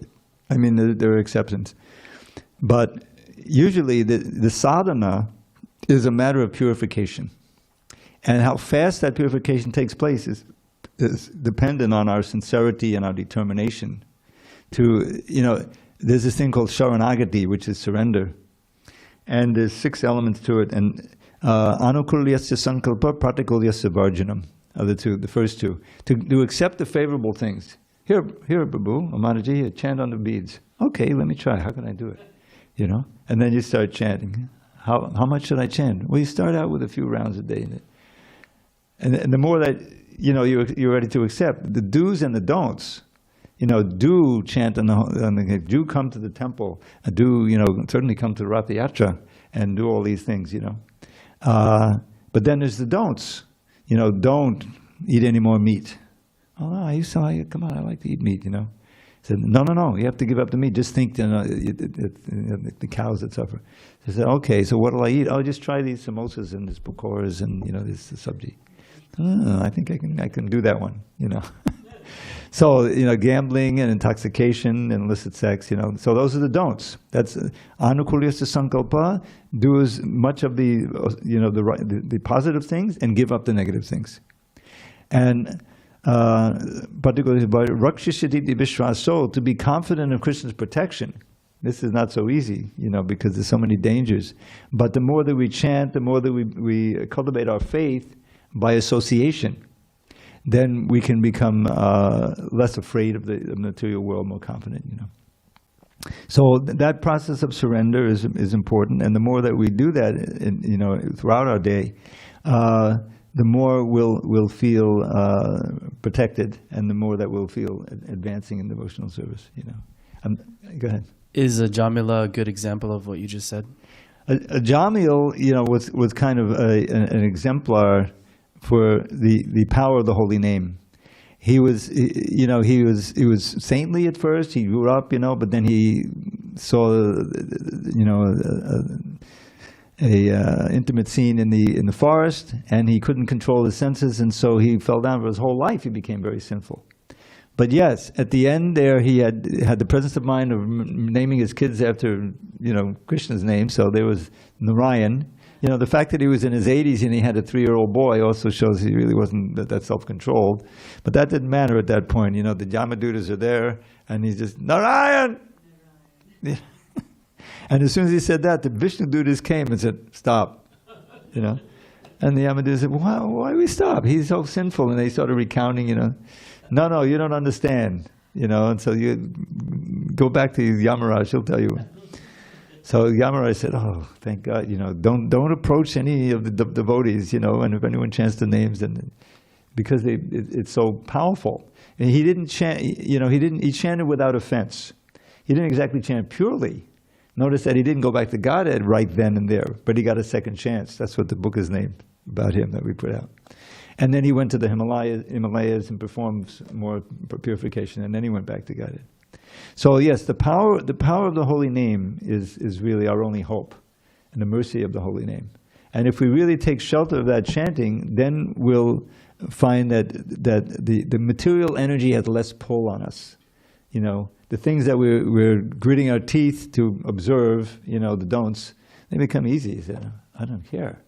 I mean, there are exceptions, but usually the sadhana is a matter of purification, and how fast that purification takes place is dependent on our sincerity and our determination. There's this thing called sharanagati, which is surrender, and there's 6 elements to it, and anukulyasya sankalpa pratikulyasya varjanam are the first 2. To accept the favorable things. Here, Babu, Amanaji, here, chant on the beads. Okay, let me try. How can I do it? And then you start chanting. How much should I chant? Well, you start out with a few rounds a day. And the more that, you're ready to accept, the do's and the don'ts, do chant do come to the temple, do, certainly come to the Rath Yatra and do all these things, But then there's the don'ts. Don't eat any more meat. Oh, no, come on, I like to eat meat, Said, no, you have to give up the meat. Just think, the cows that suffer. He said, okay, so what will I eat? I'll just try these samosas and this pakoras and, this sabji. Oh, I think I can do that one, So, gambling and intoxication and illicit sex, so those are the don'ts. That's anukulyasya sankalpa, do as much of the, the positive things and give up the negative things. And particularly by rakshishaditi vishwaso, to be confident of Krishna's protection. This is not so easy, because there's so many dangers. But the more that we chant, the more that we cultivate our faith, by association, then we can become less afraid of the material world, more confident, you know. So that process of surrender is important, and the more that we do that, you know, throughout our day, the more we'll feel protected, and the more that we'll feel advancing in devotional service. You know, go ahead. Is a Jamila a good example of what you just said? A Jamil, you know, was kind of an exemplar for the power of the holy name. He was, you know, he was saintly at first. He grew up, you know, but then he saw, you know, a intimate scene in the forest, and he couldn't control his senses, and so he fell down. For his whole life, he became very sinful. But yes, at the end there, he had the presence of mind of naming his kids after, you know, Krishna's name. So there was Narayan. You know, the fact that he was in his 80s and he had a 3-year-old boy also shows he really wasn't that self-controlled. But that didn't matter at that point. You know, the Jamadutas are there, and he's just, Narayan! Yeah. And as soon as he said that, the Vishnu Dutas came and said, stop. You know? And the Yamadutas said, why do we stop? He's so sinful. And they started recounting, you know, no, you don't understand. You know, and so you go back to Yamaraj, he'll tell you. So Yamaraj said, oh, thank God, you know, don't approach any of the devotees, you know, and if anyone chants the names, then because it's so powerful. And he didn't chant, you know, he chanted without offense. He didn't exactly chant purely. Notice that he didn't go back to Godhead right then and there, but he got a second chance. That's what the book is named about him that we put out. And then he went to the Himalayas and performed more purification, and then he went back to Godhead. So yes, the power of the holy name is really our only hope, and the mercy of the holy name. And if we really take shelter of that chanting, then we'll find that the material energy has less pull on us. You know, the things that we're gritting our teeth to observe, you know, the don'ts, they become easy. You say, I don't care.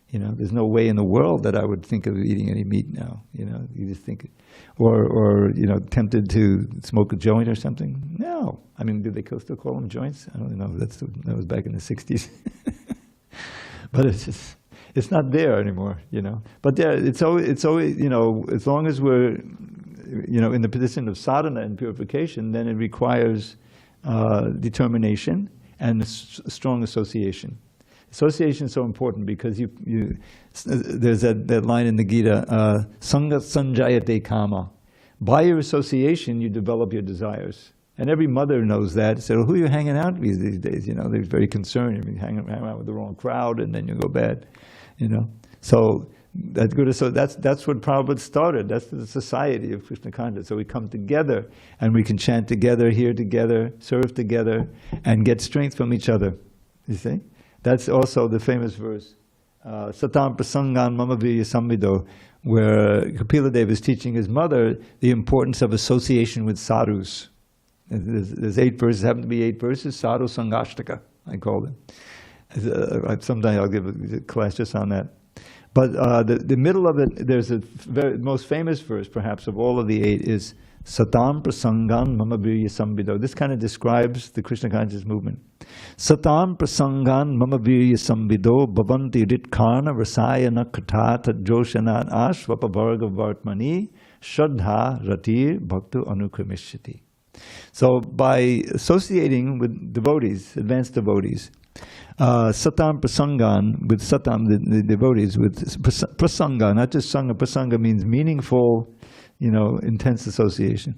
You know, there's no way in the world that I would think of eating any meat now. You know, you just think, or you know, tempted to smoke a joint or something. No, I mean, do they still call them joints? I don't know. That was back in the '60s. But it's not there anymore. You know, but there it's always you know, as long as we're, you know, in the position of sadhana and purification, then it requires determination and a strong association. Association is so important because there's that line in the Gita, Sangha Sanjayate Kama. By your association, you develop your desires. And every mother knows that. So who are you hanging out with these days? You know, they're very concerned. You hang out with the wrong crowd, and then you go bad. You know, so that's good. So that's what Prabhupada started. That's the society of Krishna consciousness. So we come together, and we can chant together, hear together, serve together, and get strength from each other. You see? That's also the famous verse, Satam Prasangan Mama Virya Samvido, where Kapila Deva is teaching his mother the importance of association with sadhus. There's 8 verses, happen to be 8 verses, Sadhu Sangashtaka, I call them. Sometime I'll give a class just on that. But the middle of it, there's a most famous verse, perhaps, of all of the 8 is Satam Prasangan Mama Virya Samvido. This kind of describes the Krishna consciousness movement. Satam Prasangan Mama Virya Samvido Bhavanti Ritkarna Rasayana Katata Joshanat Ashvapavarga Vartmani Shraddha Ratir Bhaktu Anukramishati. So by associating with devotees, advanced devotees, Satam Prasangan, with Satam, the devotees, with Prasanga, not just Sangha. Prasanga means meaningful, you know, intense association.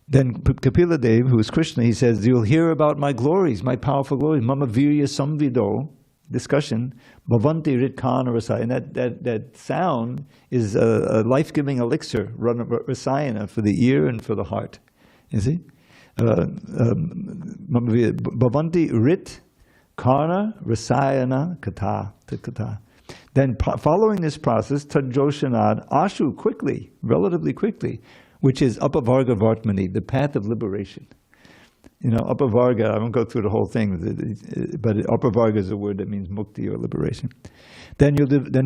Then Kapila Dev, who is Krishna, he says, you'll hear about my glories, my powerful glories. Mama Virya Samvido, discussion, Bhavanti Ritkana Rasayana. And that sound is a life-giving elixir, Rasayana, for the ear and for the heart. You see? Bhavanti Rit Karna Rasayana Kata. Then following this process, Tajoshanad Ashu, quickly, relatively quickly, which is Apavarga Vartmani, the path of liberation. You know, Apavarga, I won't go through the whole thing, but Apavarga is a word that means mukti or liberation. Then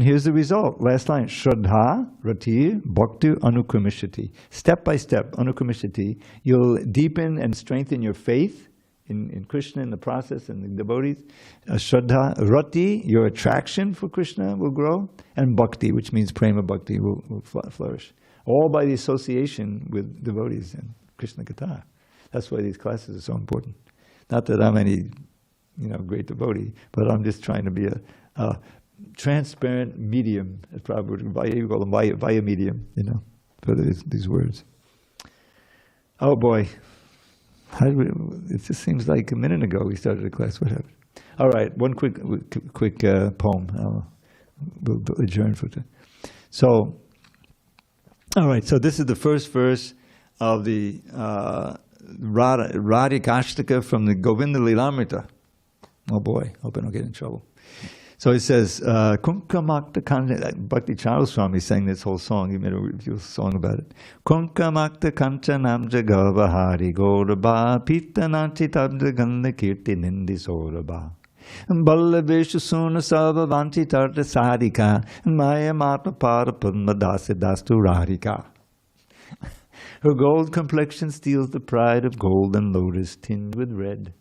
here's the result, last line, Shraddha Ratir Bhakti Anukramishati. Step by step, Anukramishati, you'll deepen and strengthen your faith in Krishna, in the process, and the devotees. Shraddha, rati, your attraction for Krishna will grow, and bhakti, which means prema bhakti, will flourish. All by the association with devotees and Krishna Katha. That's why these classes are so important. Not that I'm any, great devotee, but I'm just trying to be a transparent medium, as Prabhupada, you call them via medium, for these words. Oh boy. It just seems like a minute ago we started a class. What happened? All right, one quick poem. We'll adjourn for today. So, all right. So this is the first verse of the Radhikashtaka from the Govinda Lilamrita. Oh boy, hope I don't get in trouble. So it says, Kunkamakta Kancha, Bhakti Charu Swami sang this whole song. He made a beautiful song about it. Kunkamakta Kancha Namja Gavahari Gaurabha Pitananchi Tabda Ganda Kirti Nindi Sorabha Ballaveshu Suna Sava Vanchi Tarta Sadika Maya Mata Para Padmadasi Dastu Radhika. Her gold complexion steals the pride of golden lotus tinged with red.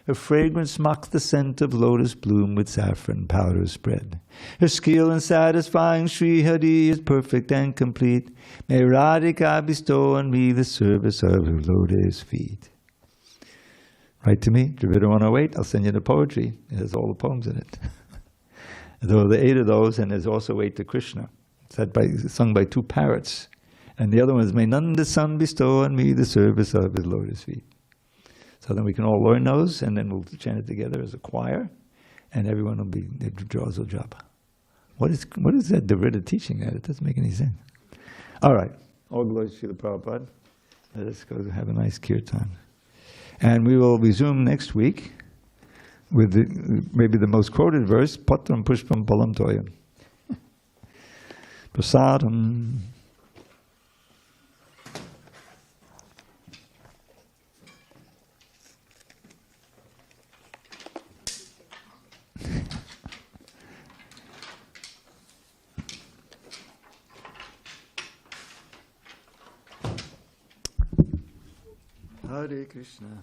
Her fragrance mocks the scent of lotus bloom with saffron powder spread. Her skill in satisfying Sri Hari is perfect and complete. May Radhika bestow on me the service of her lotus feet. Write to me, Dravida 108, I'll send you the poetry. It has all the poems in it. There are the 8 of those, and there's also 8 to Krishna. It's sung by 2 parrots. And the other one is, may none the sun bestow on me the service of his lotus feet. So then we can all learn those, and then we'll chant it together as a choir, and everyone will be draws a job. What is that Dravida teaching that? It doesn't make any sense. All right. All glories to the Prabhupada. Let us go have a nice kirtan. And we will resume next week with maybe the most quoted verse, Patram Pushpam Palam Toyam. Prasadam. Hare Krishna.